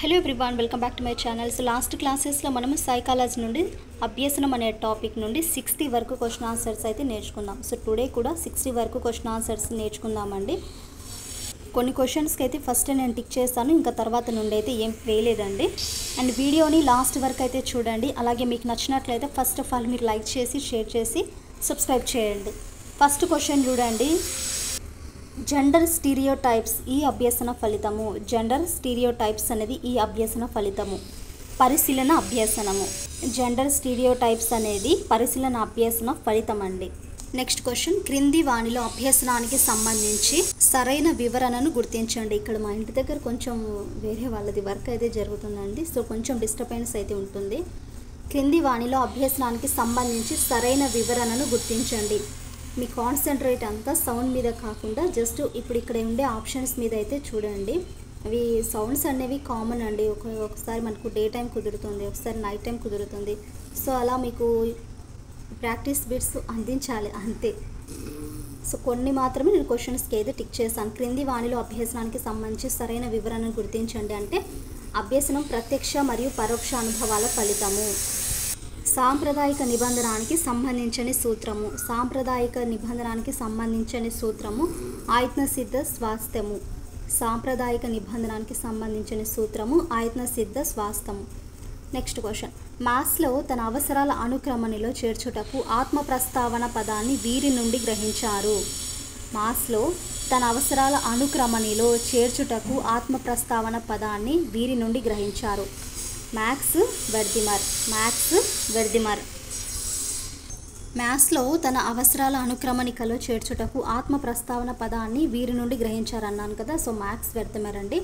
Hello everyone, welcome back to my channel. So last క్లాసెస్లో మనము psychology నుండి అభ్యసనం అనే టాపిక్ నుండి 60 వరకు క్వశ్చన్ ఆన్సర్స్ అయితే నేర్చుకుందాం. సో టుడే కూడా 60 వరకు క్వశ్చన్ ఆన్సర్స్ నేర్చుకుందామండి. కొన్ని క్వశ్చన్స్కి అయితే ఫస్ట్ నేను టిక్ చేస్తాను, ఇంకా తర్వాత నుండి అయితే ఏం వేయలేదండి. అండ్ వీడియోని లాస్ట్ వరకు అయితే చూడండి. అలాగే మీకు నచ్చినట్లయితే ఫస్ట్ ఆఫ్ ఆల్ మీరు లైక్ చేసి, షేర్ చేసి, సబ్స్క్రైబ్ చేయండి. ఫస్ట్ క్వశ్చన్ చూడండి. జెండర్ స్టీరియోటైప్స్ ఈ అభ్యసన ఫలితము. జెండర్ స్టీరియోటైప్స్ అనేది ఈ అభ్యసన ఫలితము. పరిశీలన అభ్యసనము. జెండర్ స్టీరియోటైప్స్ అనేది పరిశీలన అభ్యసన ఫలితం అండి. నెక్స్ట్ క్వశ్చన్, క్రింది వాణిలో అభ్యసనానికి సంబంధించి సరైన వివరణను గుర్తించండి. ఇక్కడ మా ఇంటి దగ్గర కొంచెం వేరే వాళ్ళది వర్క్ అయితే జరుగుతుందండి, సో కొంచెం డిస్టర్బెన్స్ అయితే ఉంటుంది. క్రింది వాణిలో అభ్యసనానికి సంబంధించి సరైన వివరణను గుర్తించండి. మీ కాన్సన్ట్రేట్ అంతా సౌండ్ మీద కాకుండా జస్ట్ ఇప్పుడు ఇక్కడ ఉండే ఆప్షన్స్ మీద అయితే చూడండి. అవి సౌండ్స్ అనేవి కామన్ అండి. ఒకసారి మనకు డే టైం కుదురుతుంది, ఒకసారి నైట్ టైం కుదురుతుంది. సో అలా మీకు ప్రాక్టీస్ బిట్స్ అందించాలి అంతే. సో కొన్ని మాత్రమే నేను క్వశ్చన్స్కి అయితే టిక్ చేశాను. క్రింది వాణిలో అభ్యసనానికి సంబంధించి సరైన వివరణను గుర్తించండి అంటే అభ్యసనం ప్రత్యక్ష మరియు పరోక్ష అనుభవాల ఫలితము. సాంప్రదాయిక నిబంధనానికి సంబంధించిన సూత్రము. సాంప్రదాయిక నిబంధనానికి సంబంధించిన సూత్రము ఆయత్న సిద్ధ స్వాస్థ్యము. సాంప్రదాయిక నిబంధనానికి సంబంధించిన సూత్రము ఆయత్న సిద్ధ స్వాస్థ్యము. నెక్స్ట్ క్వశ్చన్, మాస్లో తన అవసరాల అనుక్రమణిలో చేర్చుటకు ఆత్మ ప్రస్తావన పదాన్ని వీరి నుండి గ్రహించారు. మాస్లో తన అవసరాల అనుక్రమణిలో చేర్చుటకు ఆత్మ ప్రస్తావన పదాన్ని వీరి నుండి గ్రహించారు. మ్యాక్స్ వెర్దిమర్. మ్యాథ్స్లో తన అవసరాల అనుక్రమణికలో చేర్చుటకు ఆత్మ ప్రస్తావన పదాన్ని వీరి నుండి గ్రహించారన్నాను కదా, సో మ్యాక్స్ వెర్దిమర్ అండి.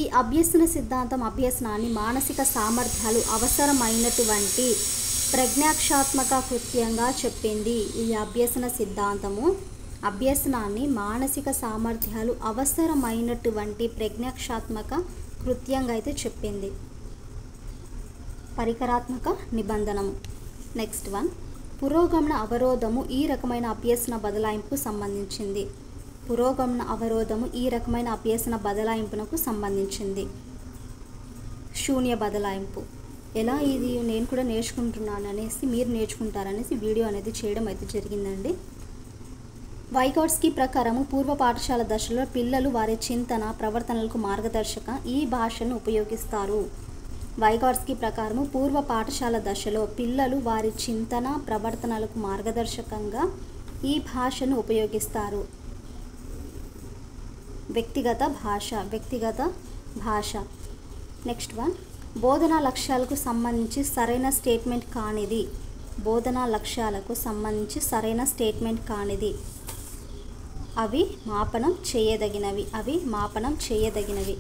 ఈ అభ్యసన సిద్ధాంతం అభ్యసనాన్ని మానసిక సామర్థ్యాలు అవసరమైనటువంటి ప్రజ్ఞాక్షాత్మక కృత్యంగా చెప్పింది. ఈ అభ్యసన సిద్ధాంతము అభ్యసనాన్ని మానసిక సామర్థ్యాలు అవసరమైనటువంటి ప్రజ్ఞాక్షాత్మక కృత్యంగా అయితే చెప్పింది. పరికరాత్మక నిబంధనము. నెక్స్ట్ వన్, పురోగమన అవరోధము ఈ రకమైన అభ్యసన బదలాయింపుకు సంబంధించింది. పురోగమన అవరోధము ఈ రకమైన అభ్యసన బదలాయింపునకు సంబంధించింది. శూన్య బదలాయింపు. ఎలా ఇది నేను కూడా నేర్చుకుంటున్నాను అనేసి మీరు నేర్చుకుంటారనేసి వీడియో అనేది చేయడం అయితే జరిగిందండి. వైగాట్స్కీ ప్రకారము పూర్వ పాఠశాల దశలో పిల్లలు వారి చింతన ప్రవర్తనలకు మార్గదర్శక ఈ భాషను ఉపయోగిస్తారు. వైగాట్స్కీ ప్రకారము పూర్వ పాఠశాల దశలో పిల్లలు వారి చింతన ప్రవర్తనలకు మార్గదర్శకంగా ఈ భాషను ఉపయోగిస్తారు. వ్యక్తిగత భాష. నెక్స్ట్ వన్, బోధనా లక్ష్యాలకు సంబంధించి సరైన స్టేట్మెంట్ కానిది. బోధనా లక్ష్యాలకు సంబంధించి సరైన స్టేట్మెంట్ కానిది. అవి మాపనం చేయదగినవి.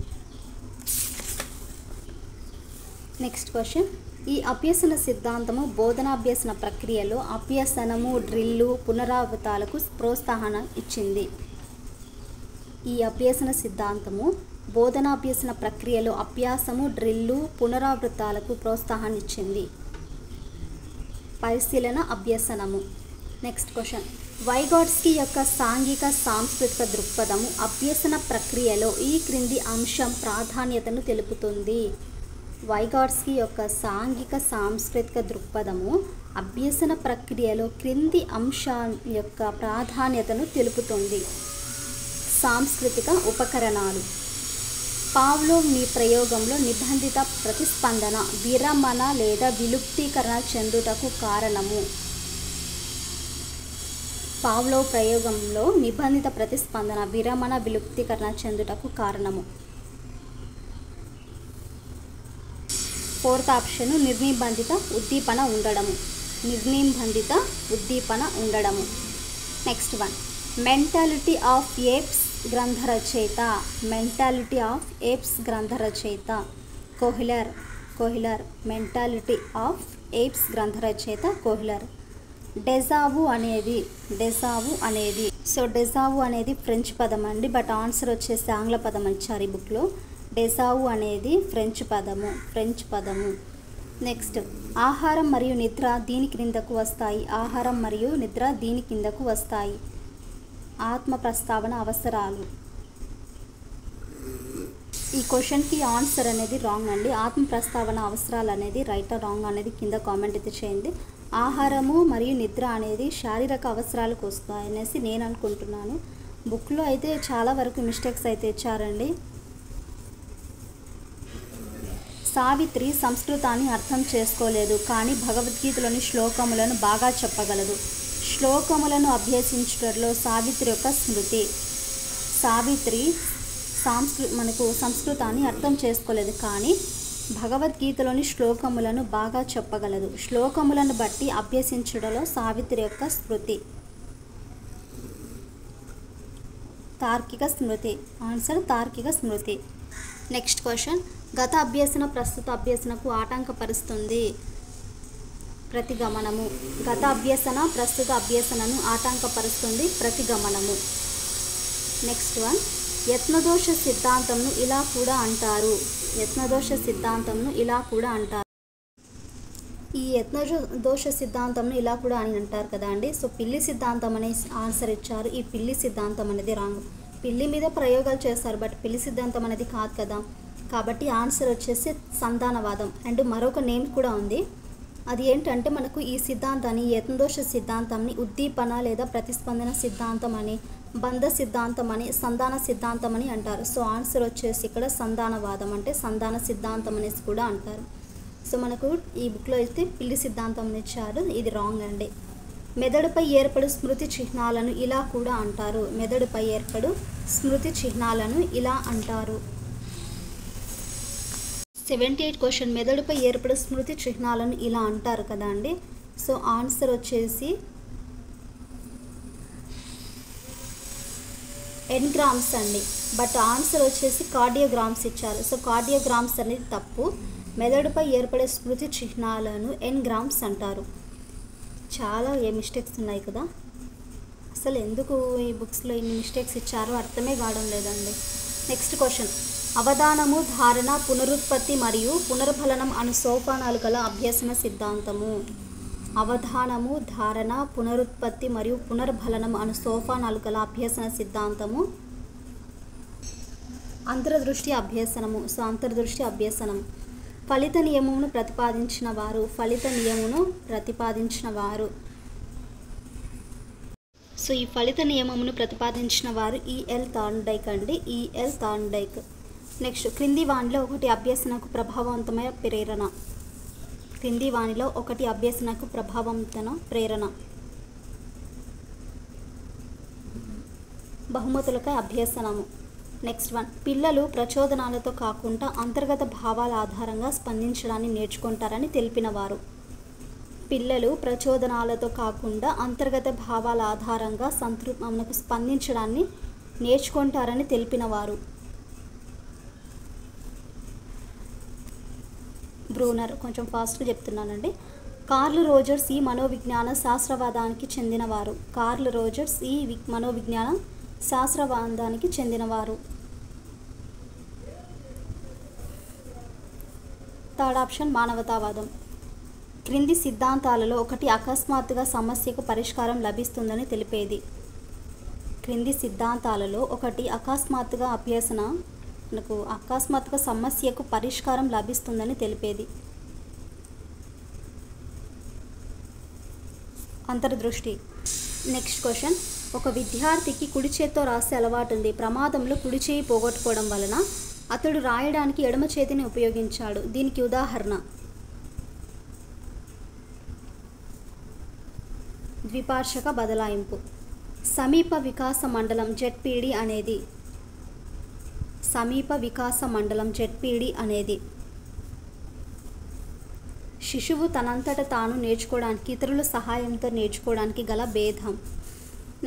నెక్స్ట్ క్వశ్చన్, ఈ అభ్యసన సిద్ధాంతము బోధనాభ్యసన ప్రక్రియలో అభ్యసనము, డ్రిల్లు, పునరావృతాలకు ప్రోత్సాహం ఇచ్చింది. ఈ అభ్యసన సిద్ధాంతము బోధనాభ్యసన ప్రక్రియలో అభ్యాసము, డ్రిల్లు, పునరావృతాలకు ప్రోత్సాహాన్ని ఇచ్చింది. పరిశీలన అభ్యసనము. నెక్స్ట్ క్వశ్చన్, వైగాట్స్కీ యొక్క సాంఘిక సాంస్కృతిక దృక్పథము అభ్యసన ప్రక్రియలో ఈ క్రింది అంశం ప్రాధాన్యతను తెలుపుతుంది. వైగాట్స్కీ యొక్క సాంఘిక సాంస్కృతిక దృక్పథము అభ్యసన ప్రక్రియలో క్రింది అంశం యొక్క ప్రాధాన్యతను తెలుపుతుంది. సాంస్కృతిక ఉపకరణాలు. పావ్లోవ్ మీ ప్రయోగంలో నిబంధిత ప్రతిస్పందన విరమణ లేదా విలుప్తీకరణ చెందుటకు కారణము. పావ్లోవ్ ప్రయోగంలో నిబంధిత ప్రతిస్పందన విరమణ విలుప్తీకరణ చెందుటకు కారణము. ఫోర్త్ ఆప్షన్, నిర్నిబంధిత ఉద్దీపన ఉండడము. Next one, mentality of apes గ్రంథ రచయిత కోహిలర్. మెంటాలిటీ ఆఫ్ ఏప్స్ గ్రంథ రచయిత కోహిలర్. డెజావు అనేది సో డెజావు అనేది ఫ్రెంచ్ పదం అండి, బట్ ఆన్సర్ వచ్చేసి ఆంగ్ల పదం ఇచ్చారు ఈ బుక్లో. డెజావు అనేది ఫ్రెంచ్ పదము. నెక్స్ట్, ఆహారం మరియు నిద్ర దీని కిందకు వస్తాయి. ఆత్మ ప్రస్తావన అవసరాలు. ఈ క్వశ్చన్కి ఆన్సర్ అనేది రాంగ్ అండి. ఆత్మ ప్రస్తావన అవసరాలు అనేది రైట్ ఆర్ రాంగ్ అనేది కింద కామెంట్ అయితే చేయండి. ఆహారము మరియు నిద్ర అనేది శారీరక అవసరాలకు వస్తాయనేసి నేను అనుకుంటున్నాను. బుక్లో అయితే చాలా వరకు మిస్టేక్స్ అయితే ఇచ్చారండి. సావిత్రి సంస్కృతాన్ని అర్థం చేసుకోలేదు, కానీ భగవద్గీతలోని శ్లోకములను బాగా చెప్పగలదు. శ్లోకములను అభ్యసించడంలో సావిత్రి యొక్క స్మృతి. సావిత్రి మనకు సంస్కృతాన్ని అర్థం చేసుకోలేదు, కానీ భగవద్గీతలోని శ్లోకములను బాగా చెప్పగలదు. శ్లోకములను బట్టి అభ్యసించడంలో సావిత్రి యొక్క స్మృతి. తార్కిక స్మృతి. ఆన్సర్ తార్కిక స్మృతి. నెక్స్ట్ క్వశ్చన్, గత అభ్యసన ప్రస్తుత అభ్యసనకు ఆటంకపరుస్తుంది. ప్రతిగమనము. గత అభ్యసన ప్రస్తుత అభ్యసనను ఆటంకపరుస్తుంది. ప్రతిగమనము. నెక్స్ట్ వన్, యత్నదోష సిద్ధాంతంను ఇలా కూడా అంటారు. యత్నదోష సిద్ధాంతంను ఇలా కూడా అంటారు. ఈ యత్నదోష సిద్ధాంతంను ఇలా కూడా అని అంటారు కదా అండి. సో పిల్లి సిద్ధాంతం అనే ఆన్సర్ ఇచ్చారు. ఈ పిల్లి సిద్ధాంతం అనేది రాంగ్. పిల్లి మీద ప్రయోగాలు చేస్తారు, బట్ పిల్లి సిద్ధాంతం అనేది కాదు కదా. కాబట్టి ఆన్సర్ వచ్చేసి సంధానవాదం. అండ్ మరొక నేమ్ కూడా ఉంది. అది ఏంటంటే మనకు ఈ సిద్ధాంతాన్ని, యత్నదోష సిద్ధాంతాన్ని ఉద్దీపన లేదా ప్రతిస్పందన సిద్ధాంతం అని, బంధ సిద్ధాంతం అని, సంధాన సిద్ధాంతం అని అంటారు. సో ఆన్సర్ వచ్చేసి ఇక్కడ సంధానవాదం అంటే సంధాన సిద్ధాంతం అనేసి కూడా అంటారు. సో మనకు ఈ బుక్లో అయితే పిల్లి సిద్ధాంతం ఇచ్చారు, ఇది రాంగ్ అండి. మెదడుపై ఏర్పడు స్మృతి చిహ్నాలను ఇలా కూడా అంటారు. మెదడుపై ఏర్పడు స్మృతి చిహ్నాలను ఇలా అంటారు. 78 క్వశ్చన్, మెదడుపై ఏర్పడు స్మృతి చిహ్నాలను ఇలా అంటారు కదా అండి. సో ఆన్సర్ వచ్చేసి ఎన్గ్రామ్స్ అండి. బట్ ఆన్సర్ వచ్చేసి కార్డియోగ్రామ్స్ ఇచ్చారు. సో కార్డియోగ్రామ్స్ అనేది తప్పు. మెదడుపై ఏర్పడే స్మృతి చిహ్నాలను ఎన్గ్రామ్స్ అంటారు. చాలా మిస్టేక్స్ ఉన్నాయి కదా. అసలు ఎందుకు ఈ బుక్స్లో ఇన్ని మిస్టేక్స్ ఇచ్చారో అర్థమే కావడం లేదండి. నెక్స్ట్ క్వశ్చన్, అవధానము, ధారణ, పునరుత్పత్తి మరియు పునర్ఫలనం అను సోపానాలు గల అభ్యసన సిద్ధాంతము. అవధానము, ధారణ, పునరుత్పత్తి మరియు పునర్ఫలనం అను సోపానాలు గల అభ్యసన సిద్ధాంతము అంతర్దృష్టి అభ్యసనము. సో అంతర్దృష్టి అభ్యసనం. ఫలిత నియమమును ప్రతిపాదించిన వారు. ఫలిత నియమమును ప్రతిపాదించిన వారు. సో ఈ ఫలిత నియమమును ప్రతిపాదించిన వారు ఈఎల్ థార్న్డైక్ అండి. EL Thorndike. నెక్స్ట్, క్రింది వానిలో ఒకటి అభ్యసనకు ప్రభావవంతమైన ప్రేరణ. క్రింది వానిలో ఒకటి అభ్యసనకు ప్రభావవంతమైన ప్రేరణ. బహుమతులకై అభ్యసనము. నెక్స్ట్ వన్, పిల్లలు ప్రచోదనాలతో కాకుండా అంతర్గత భావాల ఆధారంగా స్పందించడాన్ని నేర్చుకుంటారని తెలిపినవారు. పిల్లలు ప్రచోదనాలతో కాకుండా అంతర్గత భావాల ఆధారంగా మనకు స్పందించడాన్ని నేర్చుకుంటారని తెలిపినవారు. బ్రూనర్. కొంచెం ఫాస్ట్గా చెప్తున్నానండి. కార్ల్ రోజర్స్ ఈ మనోవిజ్ఞాన శాస్త్రవాదానికి చెందినవారు. కార్ల్ రోజర్స్ ఈ మనోవిజ్ఞాన శాస్త్రవాదానికి చెందినవారు. థర్డ్ ఆప్షన్ మానవతావాదం. క్రింది సిద్ధాంతాలలో ఒకటి అకస్మాత్తుగా సమస్యకు పరిష్కారం లభిస్తుందని తెలిపేది. క్రింది సిద్ధాంతాలలో ఒకటి అకస్మాత్తుగా అకస్మాత్తుగా సమస్యకు పరిష్కారం లభిస్తుందని తెలిపేది. అంతర్దృష్టి. నెక్స్ట్ క్వశ్చన్, ఒక విద్యార్థికి కుడి చేత్తో రాసే అలవాటు ఉంది. ప్రమాదంలో కుడి చేయి పోగొట్టుకోవడం వలన అతడు రాయడానికి ఎడమ చేతిని ఉపయోగించాడు. దీనికి ఉదాహరణ ద్విపార్షిక బదలాయింపు. సమీప వికాస మండలం జెడ్పీడీ అనేది. సమీప వికాస మండలం జెడ్పీడీ అనేది శిశువు తనంతట తాను నేర్చుకోవడానికి, ఇతరుల సహాయంతో నేర్చుకోవడానికి గల భేదం.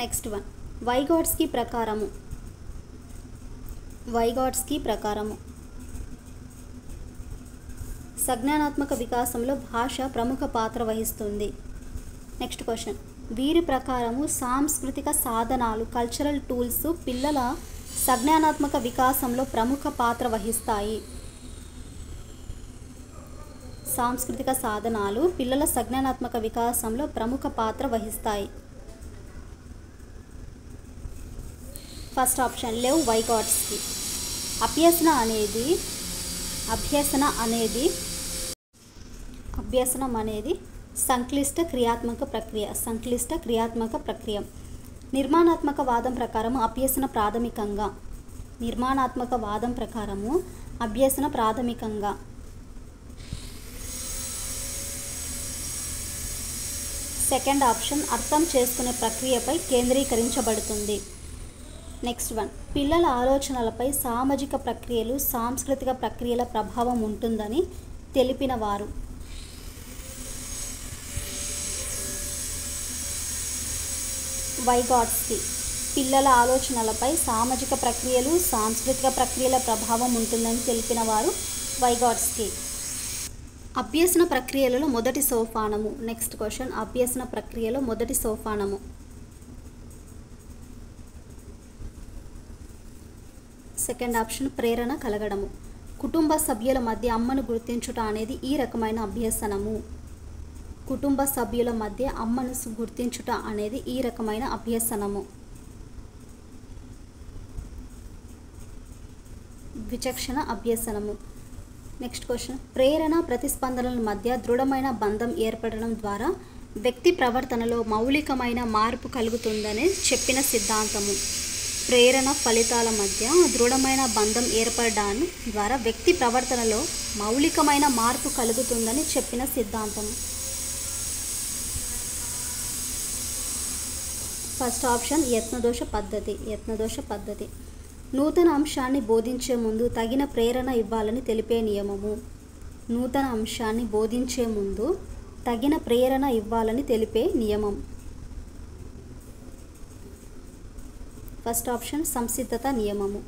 నెక్స్ట్ వన్, వైగాట్స్కీ ప్రకారము. వైగాట్స్కీ ప్రకారము సంజ్ఞానాత్మక వికాసంలో భాష ప్రముఖ పాత్ర వహిస్తుంది. నెక్స్ట్ క్వశ్చన్, వీరి ప్రకారము సాంస్కృతిక సాధనాలు కల్చరల్ టూల్స్ పిల్లల సంజ్ఞానాత్మక వికాసంలో ప్రముఖ పాత్ర వహిస్తాయి. సాంస్కృతిక సాధనాలు పిల్లల సంజ్ఞానాత్మక వికాసంలో ప్రముఖ పాత్ర వహిస్తాయి. First option Lev Vygotsky. అభ్యసనం అనేది సంక్లిష్ట క్రియాత్మక ప్రక్రియ. నిర్మాణాత్మక వాదం ప్రకారము అభ్యసన ప్రాథమికంగా సెకండ్ ఆప్షన్ అర్థం చేసుకునే ప్రక్రియపై కేంద్రీకరించబడుతుంది. నెక్స్ట్ వన్, పిల్లల ఆలోచనలపై సామాజిక ప్రక్రియలు సాంస్కృతిక ప్రక్రియల ప్రభావం ఉంటుందని తెలిపిన వారు. వైగాట్స్కీ. పిల్లల ఆలోచనలపై సామాజిక ప్రక్రియలు సాంస్కృతిక ప్రక్రియల ప్రభావం ఉంటుందని తెలిపిన వారు వైగాట్స్కీ. అభ్యసన ప్రక్రియలలో మొదటి సోపానము. నెక్స్ట్ క్వశ్చన్, అభ్యసన ప్రక్రియలో మొదటి సోపానము. సెకండ్ ఆప్షన్ ప్రేరణ కలగడము. కుటుంబ సభ్యుల మధ్య అమ్మను గుర్తించుట అనేది ఈ రకమైన అభ్యసనము. కుటుంబ సభ్యుల మధ్య అమ్మను గుర్తించుట అనేది ఈ రకమైన అభ్యసనము. విచక్షణ అభ్యసనము. నెక్స్ట్ క్వశ్చన్, ప్రేరణ ప్రతిస్పందనల మధ్య దృఢమైన బంధం ఏర్పడడం ద్వారా వ్యక్తి ప్రవర్తనలో మౌలికమైన మార్పు కలుగుతుందని చెప్పిన సిద్ధాంతము. ప్రేరణ ఫలితాల మధ్య దృఢమైన బంధం ఏర్పడడం ద్వారా వ్యక్తి ప్రవర్తనలో మౌలికమైన మార్పు కలుగుతుందని చెప్పిన సిద్ధాంతము. ఫస్ట్ ఆప్షన్ యత్నదోష పద్ధతి. నూతన అంశాన్ని బోధించే ముందు తగిన ప్రేరణ ఇవ్వాలని తెలిపే నియమము. ఫస్ట్ ఆప్షన్ సంసిద్ధత నియమము.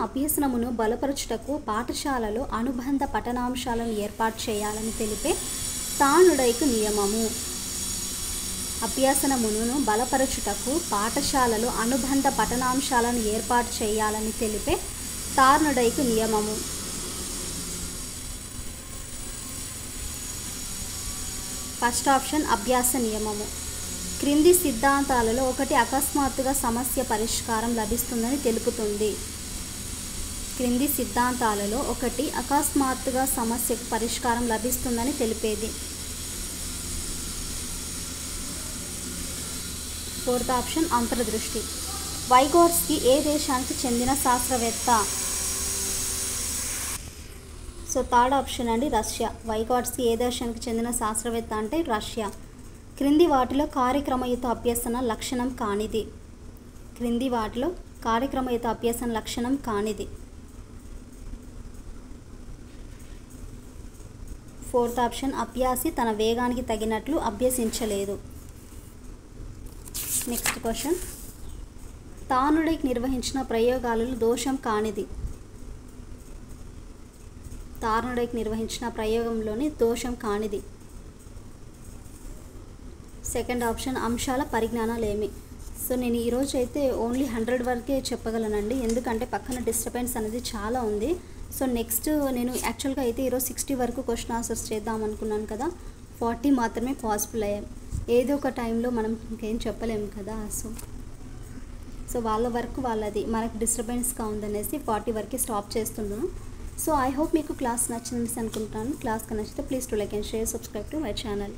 అభ్యసనమును బలపరచుటకు పాఠశాలలో అనుబంధ పఠనాంశాలను ఏర్పాటు చేయాలని తెలిపే తానుడైకు నియమము. అభ్యసనమును బలపరచుటకు పాఠశాలలో అనుబంధ పఠనాంశాలను ఏర్పాటు చేయాలని తెలిపే తార్నుడైకు నియమము. ఫస్ట్ ఆప్షన్ అభ్యాస నియమము. క్రింది సిద్ధాంతాలలో ఒకటి అకస్మాత్తుగా సమస్య పరిష్కారం లభిస్తుందని తెలుపుతుంది. సమస్యకు పరిష్కారం లభిస్తుందని తెలిపేది. ఫోర్త్ ఆప్షన్ అంతర్దృష్టి. వైగోట్స్కీ ఏ దేశానికి చెందిన శాస్త్రవేత్త? సో థర్డ్ ఆప్షన్ అండి రష్యా. వైగోట్స్కీ ఏ దేశానికి చెందిన శాస్త్రవేత్త అంటే రష్యా. క్రింది వాటిలో కార్యక్రమయుత అభ్యసన లక్షణం కానిది. ఫోర్త్ ఆప్షన్ అభ్యాసి తన వేగానికి తగినట్లు అభ్యసించలేదు. నెక్స్ట్ క్వశ్చన్, తానుడైకి నిర్వహించిన ప్రయోగాలలో దోషం కానిది. దోషం కానిది. సెకండ్ ఆప్షన్ అంశాల పరిజ్ఞానాలేమి. సో నేను ఈరోజు అయితే ఓన్లీ 100 వరకే చెప్పగలనండి, ఎందుకంటే పక్కన డిస్టర్బెన్స్ అనేది చాలా ఉంది. సో నెక్స్ట్ నేను యాక్చువల్గా అయితే ఈరోజు 60 వరకు క్వశ్చన్ ఆన్సర్స్ చేద్దాం అనుకున్నాను కదా, 40 మాత్రమే పాసిబుల్ అయ్యాయి. ఏదో ఒక టైంలో మనం ఇంకేం చెప్పలేము కదా. సో వాళ్ళ వర్క్ వాళ్ళది, మనకు డిస్టర్బెన్స్గా ఉందనేసి 40 వరకే స్టాప్ చేస్తున్నాను. సో ఐ హోప్ మీకు క్లాస్ నచ్చింది అనుకుంటున్నాను. క్లాస్ నచ్చితే please to like and share, subscribe to my channel.